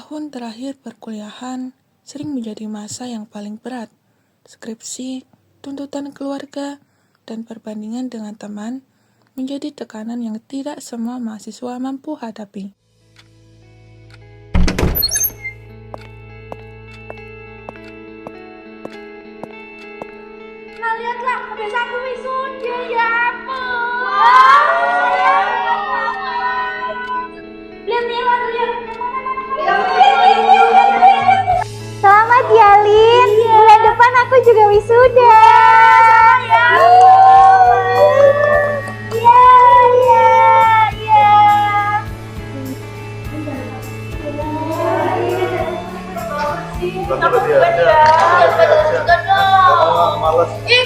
Tahun terakhir perkuliahan sering menjadi masa yang paling berat. Skripsi, tuntutan keluarga, dan perbandingan dengan teman menjadi tekanan yang tidak semua mahasiswa mampu hadapi. Nah, lihatlah, besok aku wisuda ya ampun. Lihat nih, lihat. Selamat ya, Lin. Bulan depan aku juga wisuda.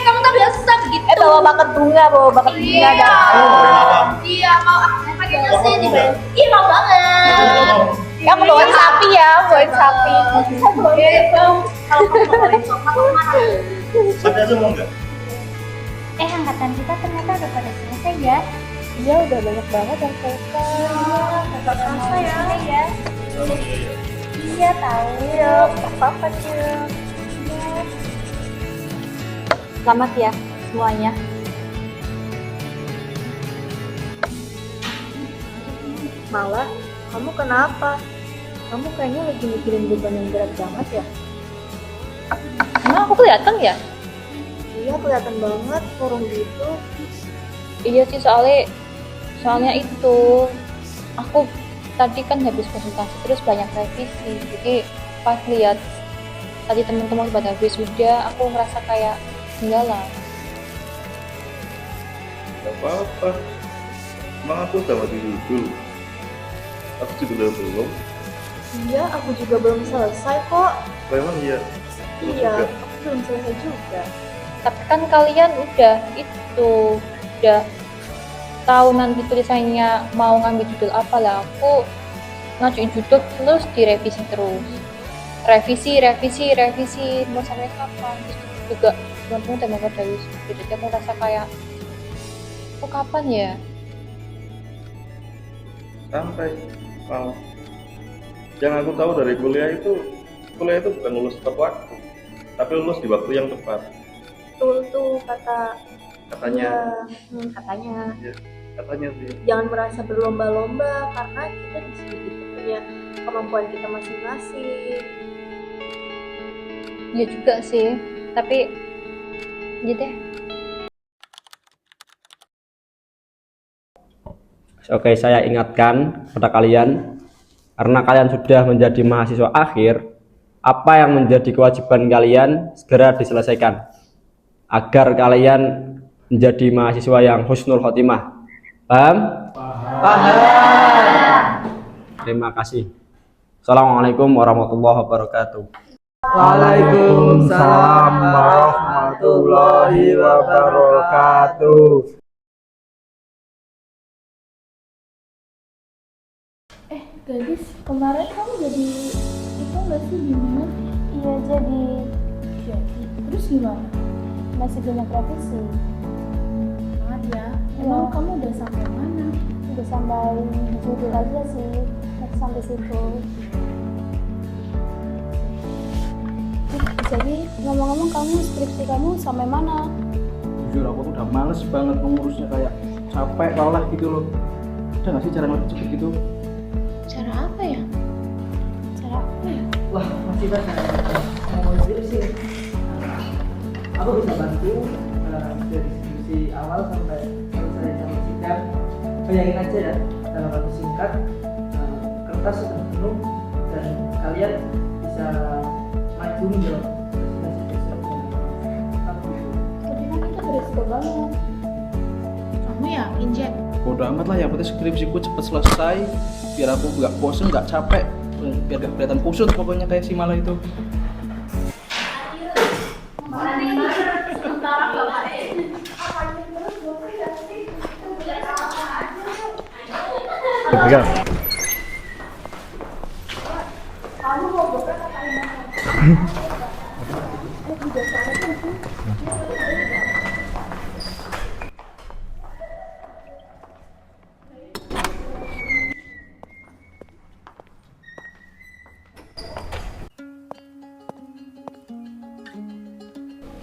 Kamu tak biasa begitu. Bawa bakat bunga Iya, mau aku pakai sini. Iya, mau banget. Aku bawain sapi ya, bawain sapi. Kalau kamu bawain coklat mana? Sapi aja mau nggak? Angkatan kita ternyata udah pada selesai ya. Iya, udah banyak banget yang selesai. Nggak kerasa ya. Iya, tahu. Iya, apa-apa tuh. Selamat ya semuanya. Malah, kamu kenapa? Kamu kayaknya lagi mikirin beban yang berat banget ya? Emang aku kelihatan ya? Iya, kelihatan banget kurung gitu. Iya sih, soalnya itu aku tadi kan habis konsultasi terus banyak revisi, jadi pas lihat tadi teman-teman pada habis wisuda aku ngerasa kayak ketinggalan. Gak apa-apa. Emang aku udah mati dulu. Aku juga belum. Iya, aku juga belum selesai kok. Emang iya. Iya, aku belum selesai juga. Tapi kan kalian udah tahu nanti tulisannya mau ngambil judul apa lah. Aku ngajuin judul terus direvisi terus. Revisi mau sampai kapan? Terus juga teman-teman udah mau pada wisuda, jadi aku merasa kayak kok kapan ya? Santai. Mau. Yang aku tahu dari kuliah itu bukan lulus tepat waktu, tapi lulus di waktu yang tepat. Betul tuh Katanya. katanya. Ya, katanya sih. Jangan merasa berlomba-lomba karena kita di sini itu punya kemampuan kita masing-masing. Ya juga sih, tapi gitu deh. Oke, saya ingatkan kepada kalian, karena kalian sudah menjadi mahasiswa akhir, apa yang menjadi kewajiban kalian segera diselesaikan, agar kalian menjadi mahasiswa yang husnul khotimah. Paham? Paham. Terima kasih. Assalamualaikum warahmatullahi wabarakatuh. Waalaikumsalam warahmatullahi wabarakatuh. Gadis, kemarin kamu jadi itu nggak sih bimbingan? Iya jadi. Terus gimana? Masih banyak revisi. Semangat ya. Emang kamu udah sampai mana? Udah sampai judul aja sih. Sampai situ. Jadi ngomong-ngomong kamu skripsi kamu sampai mana? Jujur aku tuh udah males banget mengurusnya, kayak capek lelah gitu loh. Ada nggak sih cara yang lebih cepet gitu? Cara apa ya? Wah, masih banyak mau skripsi. Aku bisa bantu dari skripsi awal sampai selesai sama sidang. Bayangin aja ya, dalam waktu singkat kertas sudah penuh dan kalian bisa maju dong. Tapi kan kita beresiko banget. Kamu yakin, Jack? Bodo amat lah, yang penting skripsiku cepet selesai, biar aku nggak bosen, nggak capek, biar gak kelihatan kusut pokoknya kayak si Mala itu.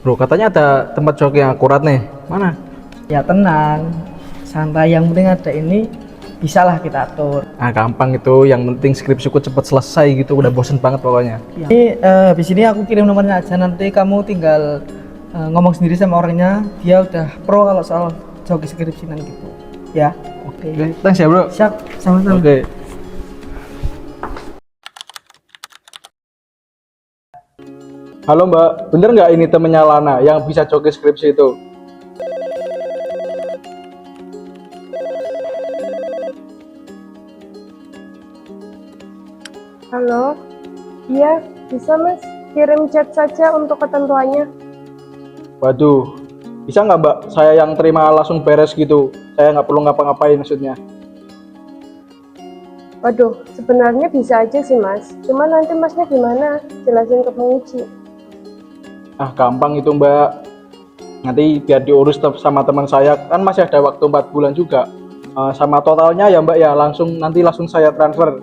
Bro, katanya ada tempat jok yang akurat nih. Mana? Ya tenang, santai, yang penting ada ini bisalah kita atur. Ah, gampang itu, yang penting skripsiku cepet selesai gitu, udah bosen banget pokoknya. Ya. Ini habis ini aku kirim nomornya aja, nanti kamu tinggal ngomong sendiri sama orangnya, dia udah pro kalau soal joki skripsinan gitu. Ya. Oke. Thanks ya, Bro. Siap, sama-sama. Oke. Halo Mbak, bener nggak ini temennya Lana yang bisa joki skripsi itu? Halo, iya bisa mas, kirim chat saja untuk ketentuannya. Waduh, bisa nggak Mbak? Saya yang terima langsung beres gitu. Saya nggak perlu ngapa-ngapain maksudnya. Waduh, sebenarnya bisa aja sih mas, cuma nanti masnya gimana? Jelasin ke penguji. Ah, gampang itu Mbak. Nanti biar diurus sama teman saya, kan masih ada waktu 4 bulan juga. Sama totalnya ya Mbak ya, nanti langsung saya transfer.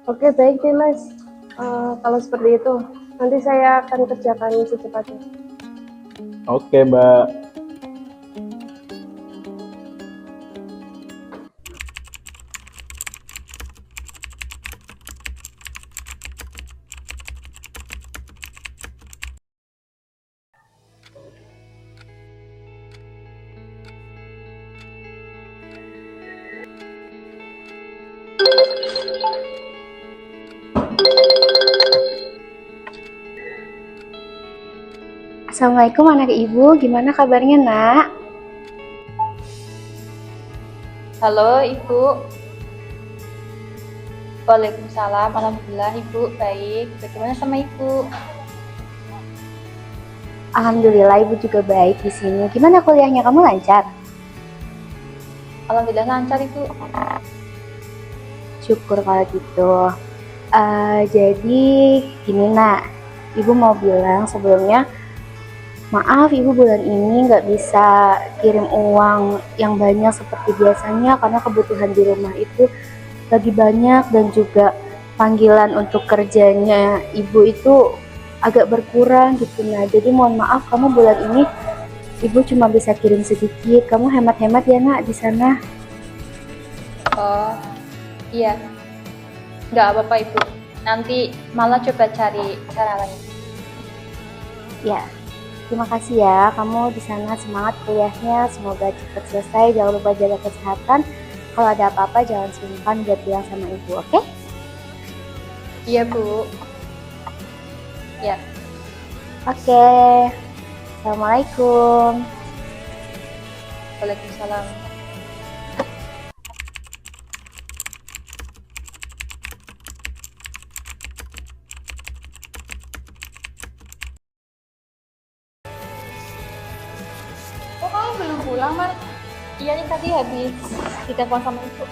Oke baik deh mas, kalau seperti itu nanti saya akan kerjakan secepatnya. Oke Mbak. Assalamualaikum anak ibu, gimana kabarnya nak? Halo Ibu. Waalaikumsalam. Alhamdulillah Ibu baik. Bagaimana sama Ibu? Alhamdulillah ibu juga baik di sini. Gimana kuliahnya, kamu lancar? Alhamdulillah lancar Ibu. Syukur kalau gitu. Jadi gini nak, ibu mau bilang sebelumnya, maaf ibu bulan ini nggak bisa kirim uang yang banyak seperti biasanya karena kebutuhan di rumah itu lagi banyak dan juga panggilan untuk kerjanya ibu itu agak berkurang gitu. Nah jadi mohon maaf, kamu bulan ini ibu cuma bisa kirim sedikit. Kamu hemat-hemat ya nak di sana. Oh iya, nggak apa-apa Ibu. Nanti malah coba cari cara lain. Ya. Terima kasih ya, kamu di sana semangat kuliahnya, semoga cepat selesai, jangan lupa jaga kesehatan. Kalau ada apa-apa jangan sungkan buat bilang sama ibu, oke? Iya Bu. Ya. Oke. Assalamualaikum. Waalaikumsalam. Kok kamu belum pulang, Mar? Iya nih tadi habis ditelepon sama Ibu.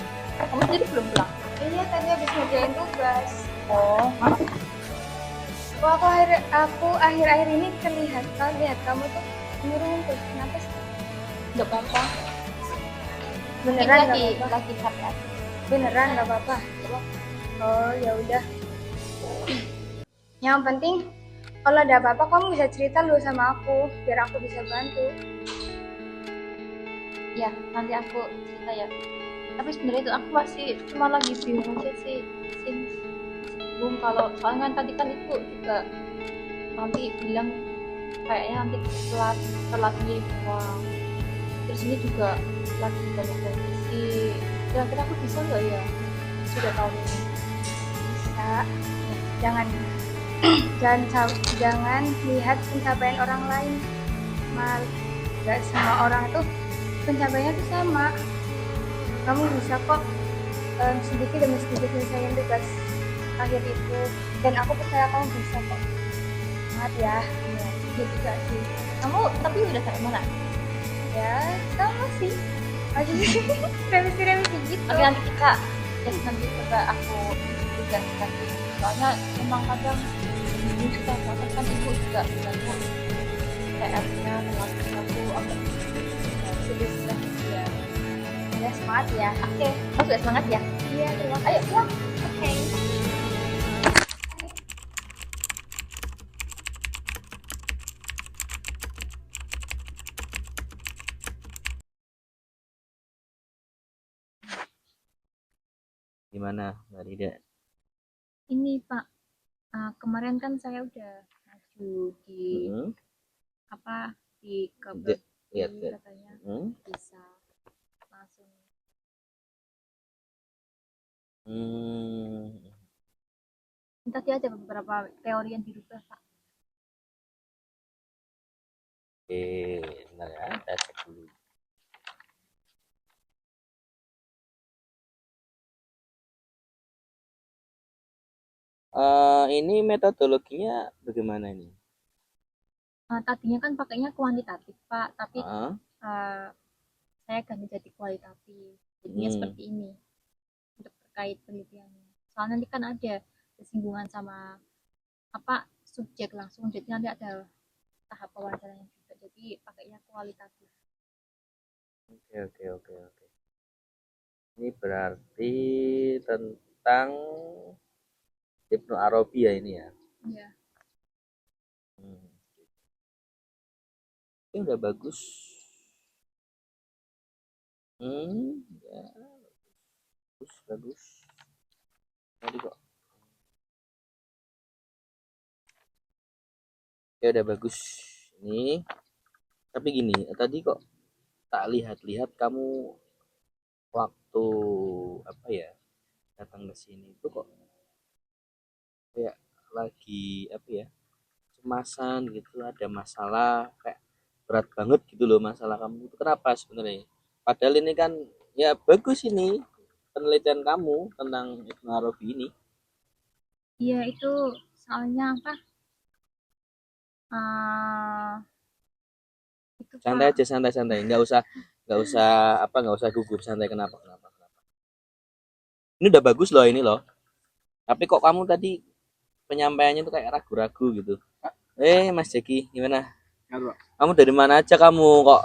Kamu sendiri belum pulang? Iya, tadi habis ngerjain tugas. Oh. Kok aku akhir-akhir ini lihat kamu tuh murung terus. Kenapa sih? Nggak apa-apa. Beneran nggak lagi apa-apa? lagi capek aja. Beneran nggak apa-apa? Oh ya udah. Yang penting kalau ada apa-apa kamu bisa cerita dulu sama aku biar aku bisa bantu. Ya, nanti aku cerita ya. Tapi sebenarnya itu aku masih cuma lagi bingung aja sih. Bingung kalau soalnya kan tadi kan Ibu juga nanti bilang kayaknya nanti telat ngirim uang. Terus ini juga lagi banyak revisi. Kira-kira aku bisa nggak ya? Sudah tahun ini. Bisa. Jangan jangan lihat pencapaian orang lain. Gak semua orang tuh pencapaiannya tuh sama. Kamu bisa kok sedikit demi sedikit menyelesaikan tugas akhir itu, dan aku percaya kamu bisa kok. Semangat ya. Iya, dia juga sih. Kamu tapi udah sampai mana? Ya, sama sih. Masih revisi gitu. Tapi nanti kita nanti coba aku juga kasih. Soalnya emang kadang ini suka banget kan Ibu juga bilangnya PR-nya terlalu aku agak sedih ya. Ya semangat ya. Oke, kamu juga semangat ya. Iya, terima kasih. Ayo pulang. Oke. Gimana Mbak Rida? Ini Pak, kemarin kan saya udah maju di Hmm, apa di lihat, lihat. katanya Hmm. bisa langsung. Hmm. Tadi ada beberapa teori yang dirubah Pak. Oke, bentar ya, saya cek dulu. Ini metodologinya bagaimana ini? Tadinya kan pakainya kuantitatif Pak, tapi Ah, saya ganti jadi kualitatif. Jadinya hmm. seperti ini untuk terkait penelitiannya. Soalnya nanti kan ada kesinggungan sama apa subjek langsung, jadi nanti ada tahap wawancaranya juga. Jadi pakainya kualitatif. Oke. Ini berarti tentang Ibnu Arabi ya ini ya. Iya. Hmm. Ini udah bagus. Ya, bagus. Tadi kok. Ya udah bagus. Ini. Tapi gini, tadi kok tak lihat-lihat kamu waktu apa ya datang ke sini itu kok kayak lagi apa ya cemasan gitu, ada masalah kayak berat banget gitu loh masalah kamu itu kenapa sebenarnya, padahal ini kan ya bagus ini penelitian kamu tentang Ibnu Arabi ini. Iya itu soalnya apa? Itu Santai Pak. aja, santai nggak usah apa, nggak usah gugup, santai. Kenapa ini udah bagus loh ini loh, tapi kok kamu tadi penyampaiannya tuh kayak ragu-ragu gitu. Mas Jeki gimana, kamu dari mana aja kamu kok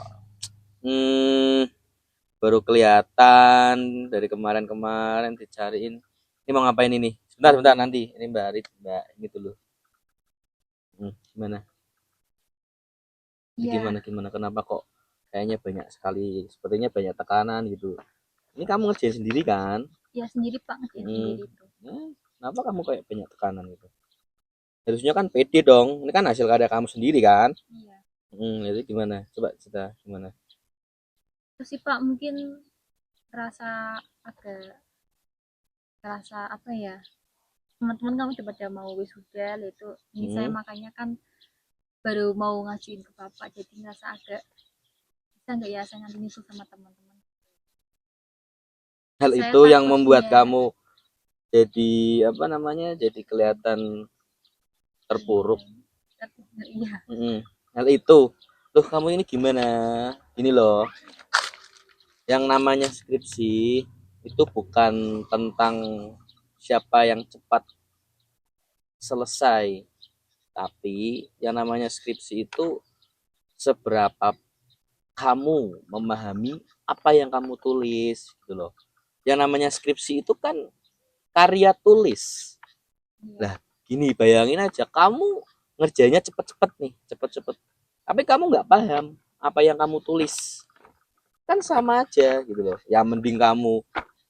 baru kelihatan dari kemarin-kemarin dicariin. Ini mau ngapain ini? Sebentar nanti. Ini Mbak Arit, Mbak ini dulu. Gimana? Iya. Gimana? Kenapa kok kayaknya banyak sekali, sepertinya banyak tekanan gitu. Ini kamu ngerjain sendiri kan? Iya sendiri Pak, ngerjain sendiri itu. Kenapa kamu kayak banyak tekanan gitu? Harusnya kan pede dong. Ini kan hasil karya kamu sendiri kan? Iya. Jadi gimana? Coba cerita gimana? Terus sih Pak mungkin agak terasa apa ya, teman-teman kamu udah pada mau wisuda itu ini saya makanya kan baru mau ngajuin ke bapak, jadi ngerasa agak bisa nggak ya saya nanti nyusul sama teman-teman. Hal Saya itu yang membuat takutnya kamu jadi apa namanya, jadi kelihatan terpuruk. iya. Hal itu loh, kamu ini gimana ini loh, yang namanya skripsi itu bukan tentang siapa yang cepat selesai, tapi yang namanya skripsi itu seberapa kamu memahami apa yang kamu tulis gitu loh. Yang namanya skripsi itu kan karya tulis. Lah gini, bayangin aja kamu ngerjainnya cepet-cepet nih, cepet-cepet, tapi kamu nggak paham apa yang kamu tulis, kan sama aja gitu loh. Ya mending kamu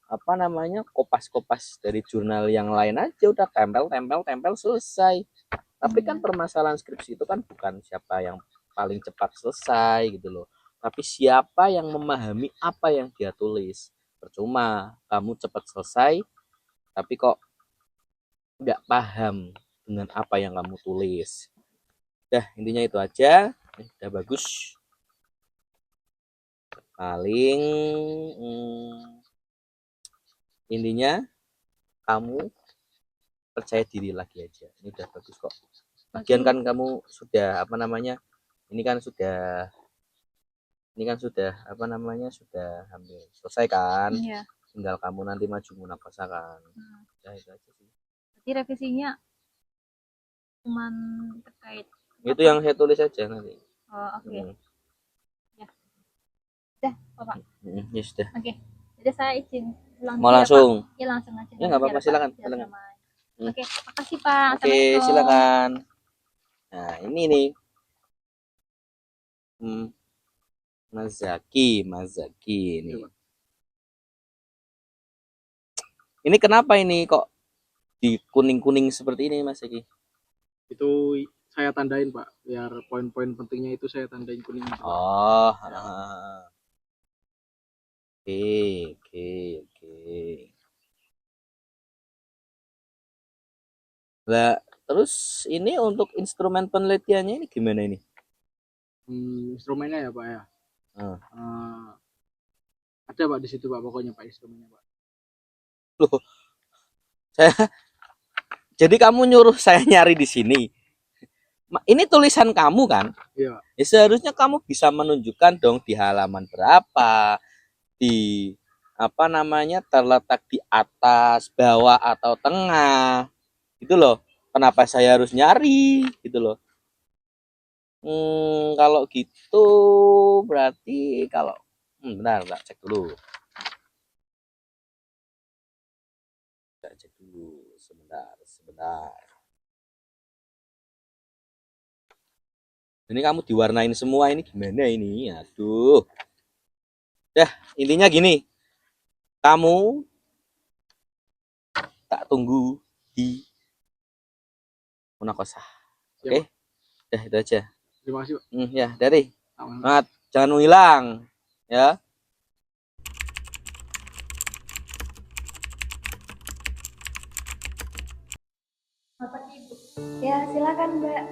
apa namanya kopas-kopas dari jurnal yang lain aja, udah tempel selesai. Tapi kan permasalahan skripsi itu kan bukan siapa yang paling cepat selesai gitu loh, tapi siapa yang memahami apa yang dia tulis. Percuma kamu cepat selesai tapi kok nggak paham dengan apa yang kamu tulis. Dah intinya itu aja, udah bagus. Paling intinya kamu percaya diri lagi aja, ini udah bagus kok. Lagian kan kamu sudah apa namanya, ini kan sudah apa namanya, sudah hampir selesai kan. Iya. Tinggal kamu nanti maju munakosah kan. Ya itu aja sih. Jadi revisinya cuman terkait itu yang saya tulis aja nanti. Oke. Ya udah Bapak. Ya sudah. Oke, jadi saya izin pulang mau langsung ya langsung aja. Ya nggak apa-apa, silakan. Oke, makasih Pak. Oke, silakan. Nah ini nih Mas Zaki ini. Ini kenapa ini kok di kuning-kuning seperti ini Mas Eki? Itu saya tandain Pak, biar poin-poin pentingnya itu saya tandain kuning. Oh, oke, oke, oke. Nah, terus ini untuk instrumen penelitiannya ini gimana ini? Instrumennya ya Pak ya. Ada Pak di situ Pak, pokoknya Pak instrumennya Pak. Loh, jadi kamu nyuruh saya nyari di sini. Ini tulisan kamu kan? Iya. Ya seharusnya kamu bisa menunjukkan dong di halaman berapa, di apa namanya terletak di atas, bawah atau tengah. Gitu loh. Kenapa saya harus nyari? Gitu loh. Kalau gitu berarti kalau bentar cek dulu. Cek dulu sebentar. Ini kamu diwarnain semua ini gimana ini? Aduh. Ya, intinya gini. Kamu tak tunggu di Munakosah. Oke? Ya, itu aja. Terima kasih Pak. Ya, dari. Semangat, jangan menghilang, ya. Ya, silakan Mbak.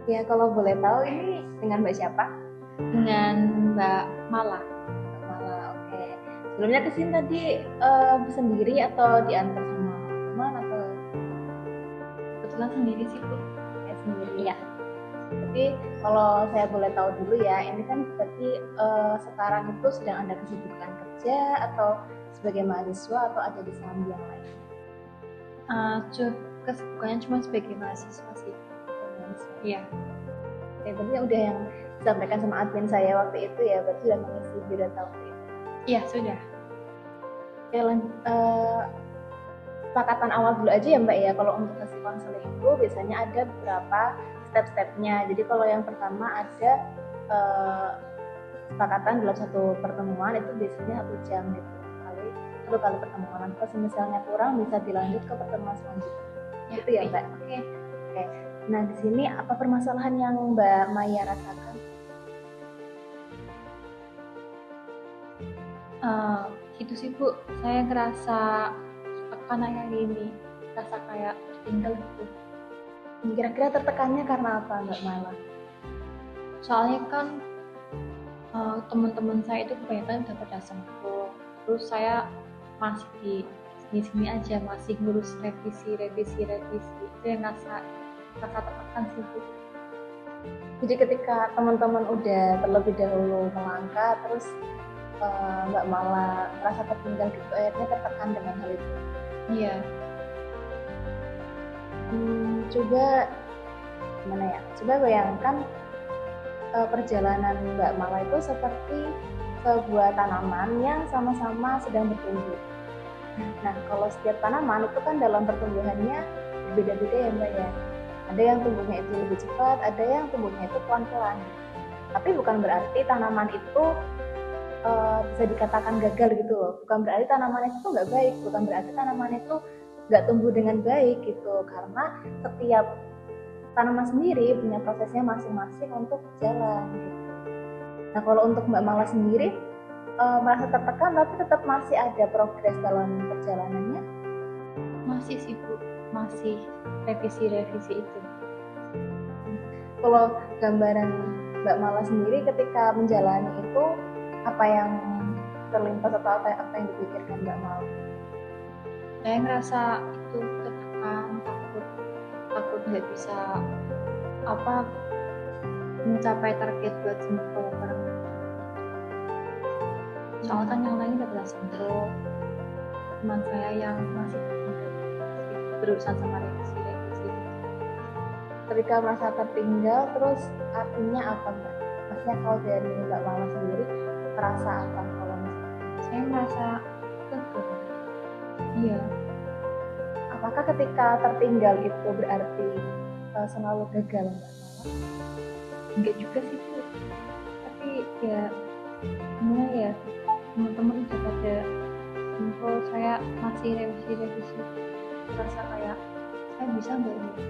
Ya, kalau boleh tahu ini dengan Mbak siapa? Dengan Mbak Mala. Mbak Mala, oke. Sebelumnya kesini tadi sendiri atau diantar sama teman atau? Kebetulan sendiri sih Bu. Ya, sendiri ya. Tapi kalau saya boleh tahu dulu ya, ini kan berarti sekarang itu sedang ada kesibukan kerja atau sebagai mahasiswa atau ada di sambil yang lain? Kesibukannya cuma sebagai mahasiswa sih. Iya. Oke, berarti udah yang disampaikan sama admin saya waktu itu ya, berarti sudah mengisi biodata waktu itu. Iya, sudah. Oke, kesepakatan awal dulu aja ya Mbak ya, kalau untuk sesi konseling itu biasanya ada beberapa step-stepnya. Jadi kalau yang pertama ada kesepakatan dalam satu pertemuan itu biasanya 1 jam gitu. Satu kali pertemuan. Kalau misalnya kurang bisa dilanjut ke pertemuan selanjutnya. Ya, itu ya Mbak. Oke. Nah di sini apa permasalahan yang Mbak Maya rasakan? Gitu sih Bu, saya ngerasa tekanan kayak gini, rasa kayak tertinggal gitu. Kira-kira tertekannya karena apa Mbak Mala? Soalnya kan teman-teman saya itu kebanyakan udah pada sempur, terus saya masih di sini aja, masih ngurus revisi itu yang rasa tertekan sih Bu. Jadi ketika teman-teman udah terlebih dahulu melangkah, terus Mbak Mala merasa tertinggal gitu, akhirnya tertekan dengan hal itu. Iya. Coba gimana ya? Coba bayangkan perjalanan Mbak Mala itu seperti sebuah tanaman yang sama-sama sedang bertumbuh. Nah, kalau setiap tanaman itu kan dalam pertumbuhannya berbeda-beda ya Mbak ya. Ada yang tumbuhnya itu lebih cepat, ada yang tumbuhnya itu pelan-pelan. Tapi bukan berarti tanaman itu bisa dikatakan gagal gitu loh. Bukan berarti tanaman itu nggak baik, bukan berarti tanaman itu nggak tumbuh dengan baik gitu. Karena setiap tanaman sendiri punya prosesnya masing-masing untuk jalan gitu. Nah kalau untuk Mbak Mala sendiri merasa tertekan tapi tetap masih ada progres dalam perjalanannya? Masih sih Bu, masih revisi itu. Kalau gambaran Mbak Mala sendiri ketika menjalani itu apa yang terlintas atau apa yang dipikirkan Mbak Mala? Saya ngerasa itu tertekan, takut nggak bisa mencapai target buat sempro bareng. Soalnya kan yang lain udah pada sempro, teman saya yang masih berurusan sama revisi. Ketika merasa tertinggal, terus artinya apa Mbak? Maksudnya kalau dari Mbak Mala sendiri merasa apa kalau misalnya? Saya merasa gagal. Iya. Apakah ketika tertinggal itu berarti selalu gagal Mbak Mala? Enggak juga sih Bu. Tapi ya gimana ya? teman-teman udah pada kumpul, saya masih revisi, rasa kayak saya bisa nggak ini.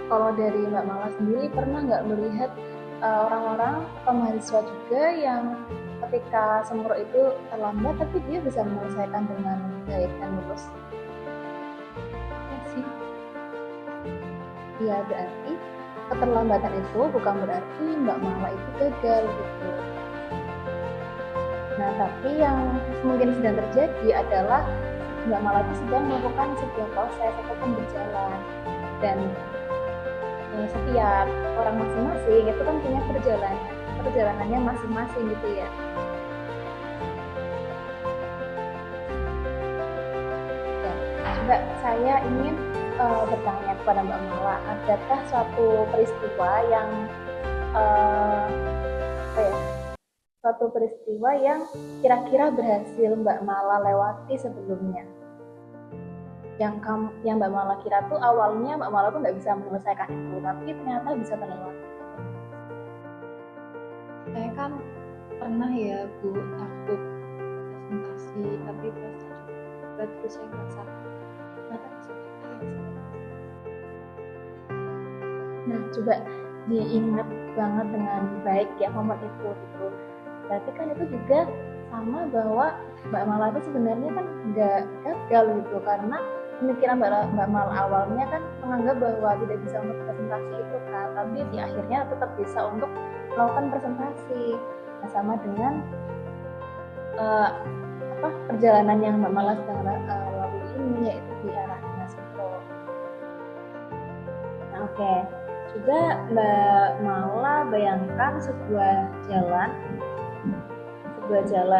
Kalau dari Mbak Mala sendiri pernah nggak melihat orang-orang atau mahasiswa juga yang ketika sempro itu terlambat tapi dia bisa menyelesaikan dengan baik dan lulus? Ya sih. Ya berarti keterlambatan itu bukan berarti Mbak Mala itu gagal gitu. Nah tapi yang mungkin sedang terjadi adalah Mbak Mala itu sedang melakukan sebuah proses ataupun berjalan, dan setiap orang masing-masing itu kan punya perjalanannya masing-masing gitu ya. Coba saya ingin bertanya kepada Mbak Mala, adakah suatu peristiwa yang suatu peristiwa yang kira-kira berhasil Mbak Mala lewati sebelumnya? Yang Mbak Mala kira tuh awalnya Mbak Mala tuh nggak bisa menyelesaikan itu, tapi ternyata bisa terlewati. Saya kan pernah ya Bu takut presentasi, tapi pas terus saya ngerasa ternyata bisa juga ya. Nah coba diingat banget dengan baik ya momen itu gitu. Berarti kan itu juga sama bahwa Mbak Mala itu sebenarnya kan nggak gagal gitu, karena pemikiran Mbak Mala awalnya kan menganggap bahwa tidak bisa untuk presentasi itu kan, tapi di akhirnya tetap bisa untuk melakukan presentasi. Nah sama dengan perjalanan yang Mbak Mala sedang lalui ini, yaitu di arah Nasipro. Nah oke. Coba Mbak Mala bayangkan sebuah jalan.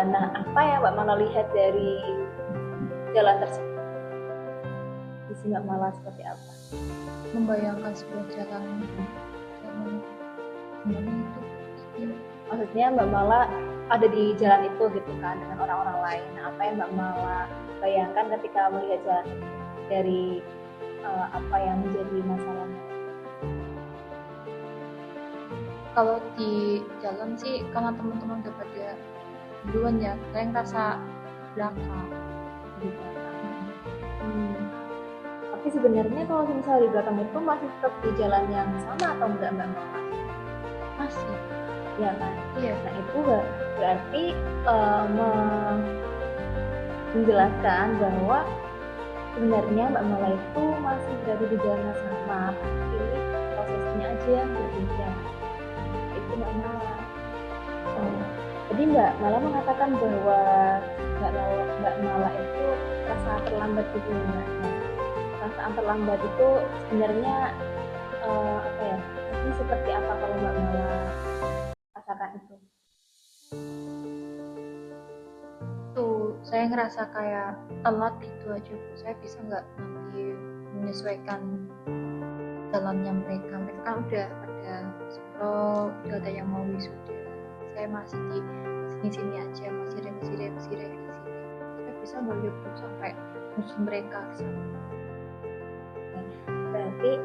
Nah apa yang Mbak Mala lihat dari jalan tersebut? Visi Mbak Mala seperti apa? Membayangkan sebuah jalan itu, maksudnya Mbak Mala ada di jalan itu gitu kan dengan orang-orang lain. Nah apa yang Mbak Mala bayangkan ketika melihat jalan itu dari apa yang menjadi masalahnya? Kalau di jalan sih karena teman-teman udah pada duluan ya, saya ngerasa belakang. Tapi sebenarnya kalau misalnya di belakang itu masih tetap di jalan yang sama atau enggak Mbak Mala? Masih. Ya kan? Iya. Nah itu berarti menjelaskan bahwa sebenarnya Mbak Mala itu masih berada di jalan yang sama, tapi prosesnya aja yang berbeda. Itu Mbak Mala. Jadi Mbak Mala mengatakan bahwa Mbak Mala itu rasa terlambat gitu Mbak. Perasaan terlambat itu sebenarnya ini seperti apa kalau Mbak Mala rasakan itu? Tuh, saya ngerasa kayak telat gitu aja Bu. Saya bisa nggak nanti menyesuaikan jalannya mereka kan udah ada sempro, udah ada yang mau wisuda. Saya masih di sini-sini aja, masih revisi. Saya bisa nggak ya Bu sampai musuh mereka ke sana? Berarti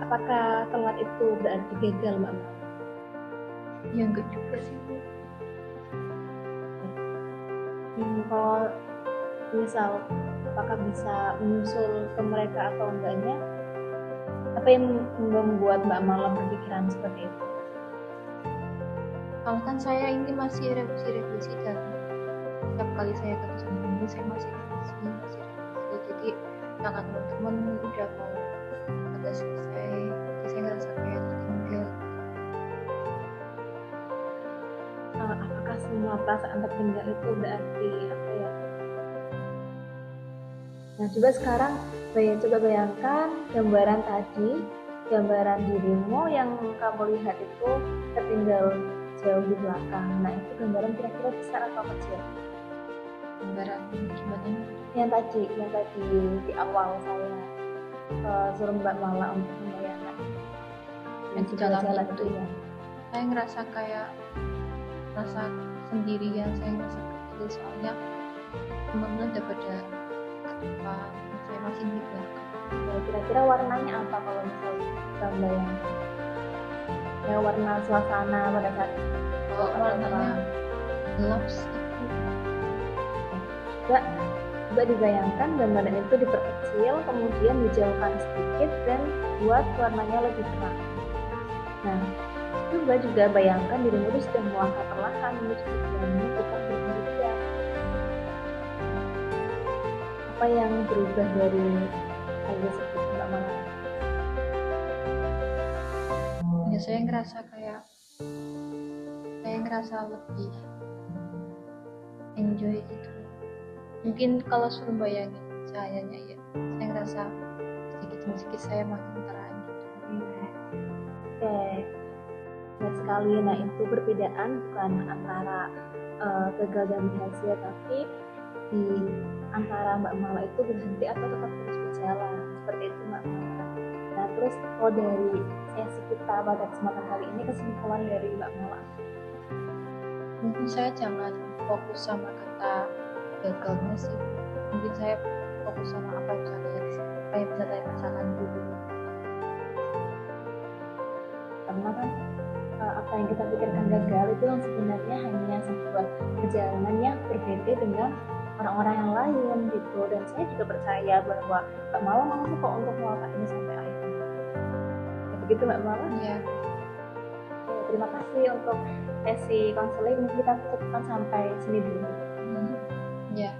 apakah telat itu berarti gagal Mbak Mala? Ya enggak juga sih Bu. Kalau misal apakah bisa menyusul ke mereka atau enggaknya, apa yang membuat Mbak Mala berpikiran seperti itu? Kalau kan saya ini masih revisi dan setiap kali saya ketemu ini saya masih revisi. Jadi tangan teman-teman udah mau pada selesai, jadi saya ngerasa kayak tertinggal. Apakah semua perasaan tertinggal itu berarti apa ya? Nah coba sekarang coba bayangkan gambaran dirimu yang kamu lihat itu tertinggal jauh di belakang. Nah itu gambaran kira-kira besar atau kecil? Gambaran gimana? Yang tadi di awal saya suruh Mbak Mala untuk membayangkan yang di jalan itu ya. Saya ngerasa kayak rasa sendirian, saya ngerasa kecil soalnya teman-teman udah pada ke depan, saya masih di belakang. Nah, kira-kira warnanya apa kalau misalnya kita bayangkan? Ya warna suasana pada saat itu. Kalau warnanya gelap sih. Coba dibayangkan gambaran itu diperkecil, kemudian dijauhkan sedikit dan buat warnanya lebih terang. Nah, coba juga bayangkan dirimu itu sudah melangkah perlahan menuju tujuanmu, bukan berhenti. Apa yang berubah dari hal tersebut, Mbak Mala? Ya saya ngerasa lebih enjoy gitu. Mungkin kalau suruh bayangin cahayanya ya, saya ngerasa sedikit demi sedikit saya makin terang gitu. Oke, benar sekali. Nah, itu perbedaan bukan antara gagal dan berhasil, tapi di antara Mbak Mala itu berhenti atau tetap terus berjalan. Seperti itu Mbak Mala. Nah, terus kalau dari sesi kita pada kesempatan kali ini, kesimpulan dari Mbak Mala? Mungkin saya jangan fokus sama kata gagalnya sih. Mungkin saya fokus sama apa yang bisa saya rasakan dulu. Karena kan apa yang kita pikirkan gagal itu yang sebenarnya hanya sebuah perjalanan yang berbeda dengan orang-orang yang lain gitu. Dan saya juga percaya bahwa Mbak Mala mampu kok untuk melakukan ini sampai akhir. Ya, begitu Mbak Mala? Iya. Terima kasih untuk sesi konseling. Mungkin kita cukupkan sampai sini dulu. Ya.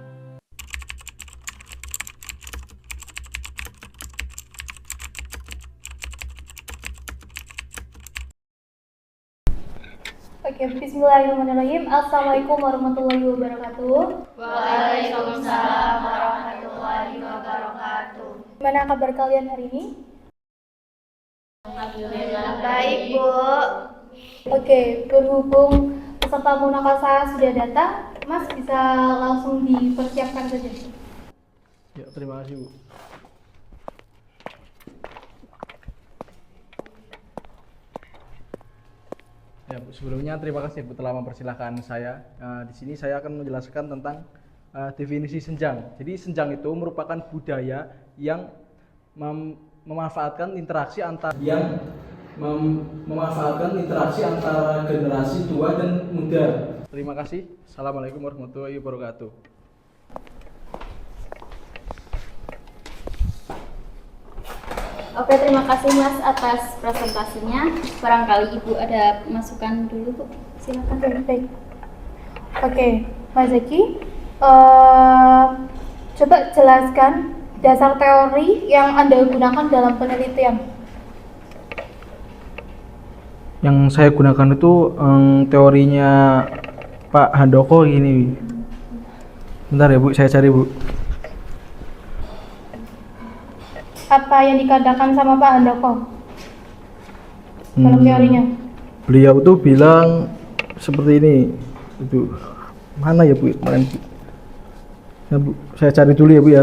Oke, bismillahirrahmanirrahim. Assalamualaikum warahmatullahi wabarakatuh. Waalaikumsalam warahmatullahi wabarakatuh. Gimana kabar kalian hari ini? Alhamdulillah baik, Bu. Oke, berhubung peserta munakasah sudah datang, Mas bisa langsung dipersiapkan saja. Ya, terima kasih Bu. Ya, Bu, sebelumnya terima kasih Bu telah mempersilahkan saya. Di sini saya akan menjelaskan tentang definisi senjang. Jadi senjang itu merupakan budaya yang memanfaatkan interaksi antara generasi tua dan muda. Terima kasih. Assalamualaikum warahmatullahi wabarakatuh. Oke, terima kasih Mas atas presentasinya. Barangkali Ibu ada masukan dulu, Bu. Silakan. Baik. Oke, Mas Zaki, coba jelaskan dasar teori yang Anda gunakan dalam penelitian. Yang saya gunakan itu teorinya Pak Handoko gini. Bentar ya Bu, saya cari Bu. Apa yang dikatakan sama Pak Handoko dalam teorinya? Beliau tuh bilang seperti ini. Itu mana ya Bu kemarin Bu? Ya, Bu, saya cari dulu ya Bu ya.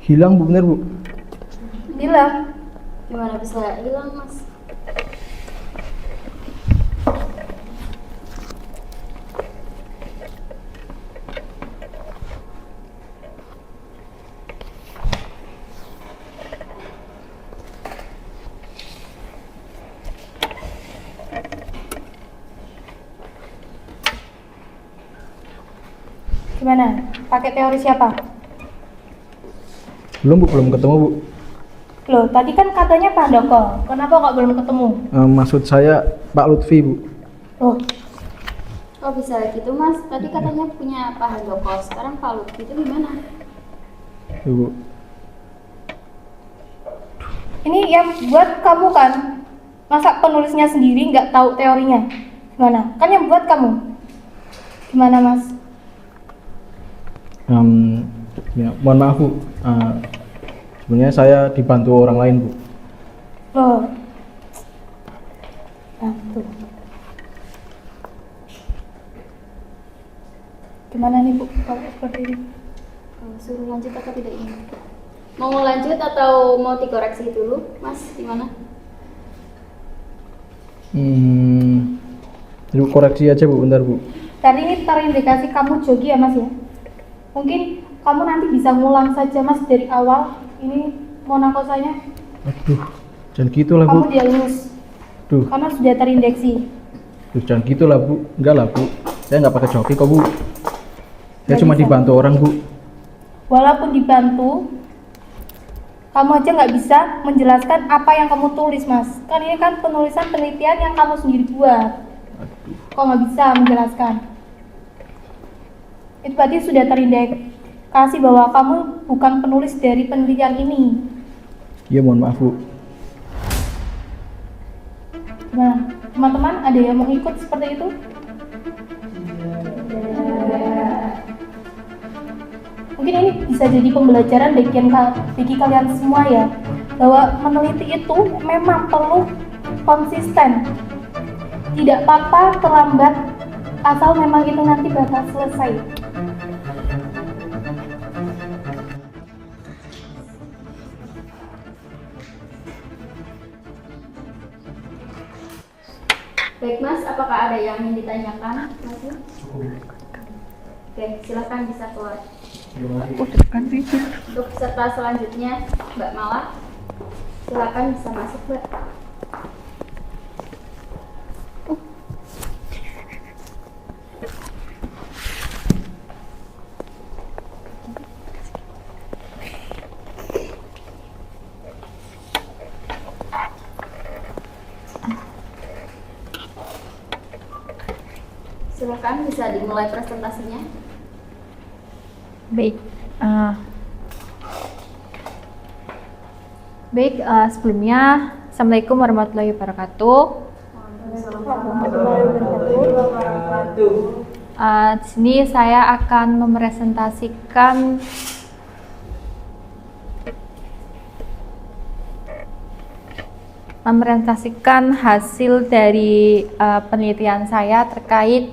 Hilang Bu, bener Bu? Hilang. Gimana bisa hilang, Mas? Gimana? Pakai teori siapa? Belum Bu, belum ketemu Bu. Loh, tadi kan katanya Pak Handoko. Kenapa kok belum ketemu? Maksud saya Pak Lutfi Bu. Oh, Kok bisa gitu, Mas? Tadi katanya punya Pak Handoko, sekarang Pak Lutfi itu gimana? Bu. ini yang buat kamu kan? Masa penulisnya sendiri nggak tahu teorinya? Gimana? Kan yang buat kamu. Gimana, Mas? Ya, mohon maaf Bu. Sebenarnya saya dibantu orang lain Bu. Oh, bantu. Gimana nih Bu kalau seperti ini? Suruh lanjut atau tidak ini? Mau lanjut atau mau dikoreksi dulu, Mas? Gimana? Jadi koreksi aja Bu, bentar Bu. Tadi ini terindikasi kamu jogi ya Mas ya? Mungkin kamu nanti bisa ngulang saja Mas dari awal. Ini monakosanya. Aduh, jangan gitu lah Kamu Bu. dia lulus. Duh. Karena sudah terindeksi. Duh, jangan gitu lah Bu. Enggak lah Bu. Saya nggak pakai joki kok Bu. Saya Nggak cuma bisa. dibantu orang Bu. Walaupun dibantu, kamu aja nggak bisa menjelaskan apa yang kamu tulis Mas. Kan ini kan penulisan penelitian yang kamu sendiri buat. Kok nggak bisa menjelaskan? Itu berarti sudah terindikasi bahwa kamu bukan penulis dari penelitian ini. Iya, mohon maaf Bu. Nah, teman-teman ada yang mau ikut seperti itu? Mungkin ini bisa jadi pembelajaran bagi kalian semua ya, bahwa meneliti itu memang perlu konsisten. Tidak apa-apa terlambat, asal memang itu nanti bakal selesai. Baik Mas, apakah ada yang ingin ditanyakan? Masih? Oke, silakan bisa keluar. Untuk peserta selanjutnya, Mbak Mala, silakan bisa masuk Mbak. Silakan bisa dimulai presentasinya. Baik, sebelumnya Assalamualaikum warahmatullahi wabarakatuh. Di sini saya akan memerintahkan hasil dari penelitian saya terkait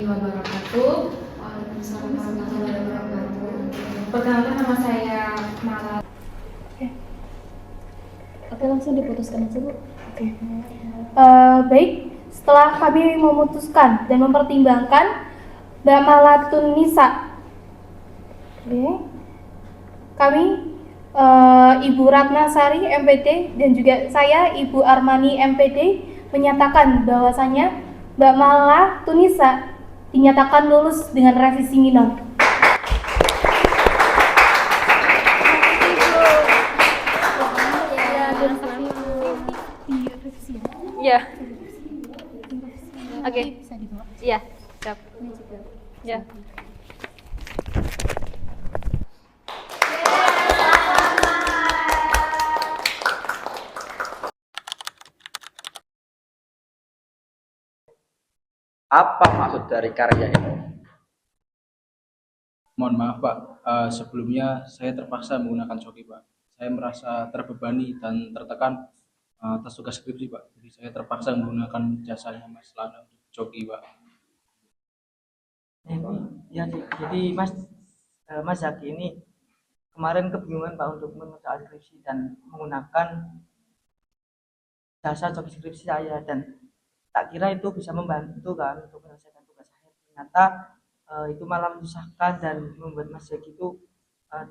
wabarakatuh. Perkenalkan, nama saya Mala. Oke, langsung diputuskan aja Bu. Oke. Baik, setelah kami memutuskan dan mempertimbangkan Mbak Malatun Nisa, kami Ibu Ratna Sari MPD dan juga saya Ibu Armani MPD menyatakan bahwasanya Mbak Mala Tunisa dinyatakan lulus dengan revisi minor. ya. Oke. Iya, siap. Ya. Apa maksud dari karya ini? Mohon maaf Pak, sebelumnya saya terpaksa menggunakan joki Pak. Saya merasa terbebani dan tertekan atas tugas skripsi Pak. Jadi saya terpaksa menggunakan jasanya Mas Lana untuk joki Pak. Ya, jadi Mas Zaki ini kemarin kebingungan Pak untuk mengerjakan skripsi dan menggunakan jasa joki skripsi saya, dan tak kira itu bisa membantu kan untuk menyelesaikan tugas akhir. Ternyata itu malah menyusahkan dan membuat Mas Zaki itu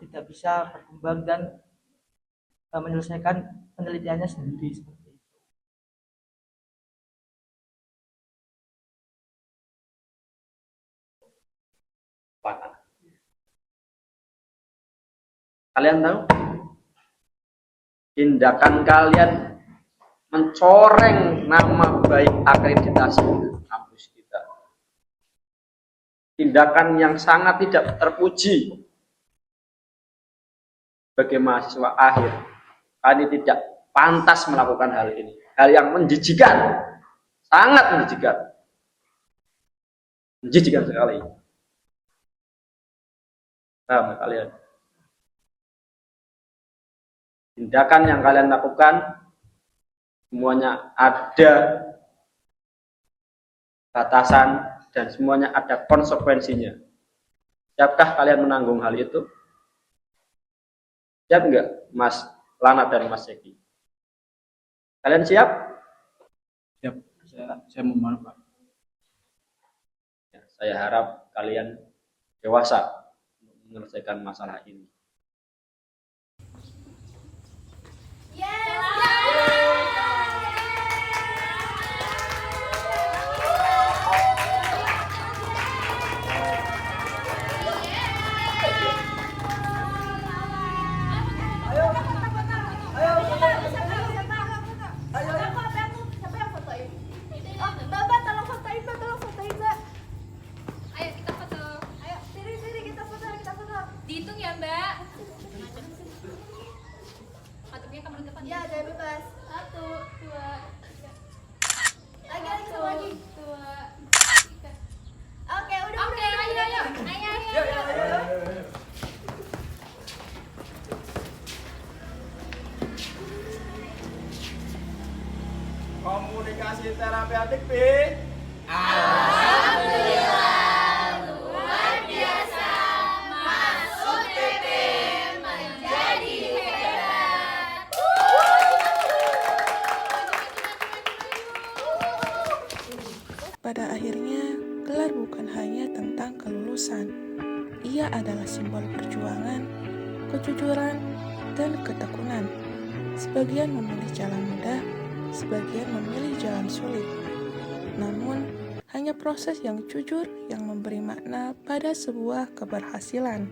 tidak bisa berkembang dan menyelesaikan penelitiannya sendiri seperti itu. Kalian tahu? Tindakan kalian mencoreng nama baik akreditasi kampus kita. Tindakan yang sangat tidak terpuji bagi mahasiswa akhir. Kalian tidak pantas melakukan hal ini. Hal yang menjijikan, sangat menjijikan. Menjijikan sekali. Paham kalian? Tindakan yang kalian lakukan semuanya ada batasan dan semuanya ada konsekuensinya. Siapkah kalian menanggung hal itu? Siap enggak, Mas Lana dan Mas Zeki? Kalian siap? Siap. Saya mohon maaf Pak. Ya, saya harap kalian dewasa menyelesaikan masalah ini. Dihitung ya Mbak. Masuknya kamar depan. Ya, ada bebas. 1, 2, 3. Lagi, satu lagi. 2, 3. Oke, udah. Oke, ayo. Komunikasi terapeutik B. Alhamdulillah, luar biasa. Masuk PP menjadi hebat. Pada akhirnya, gelar bukan hanya tentang kelulusan. Ia adalah simbol perjuangan, kejujuran, dan ketekunan. Sebagian memilih jalan mudah, sebagian memilih jalan sulit. Namun, hanya proses yang jujur yang memberi makna pada sebuah keberhasilan.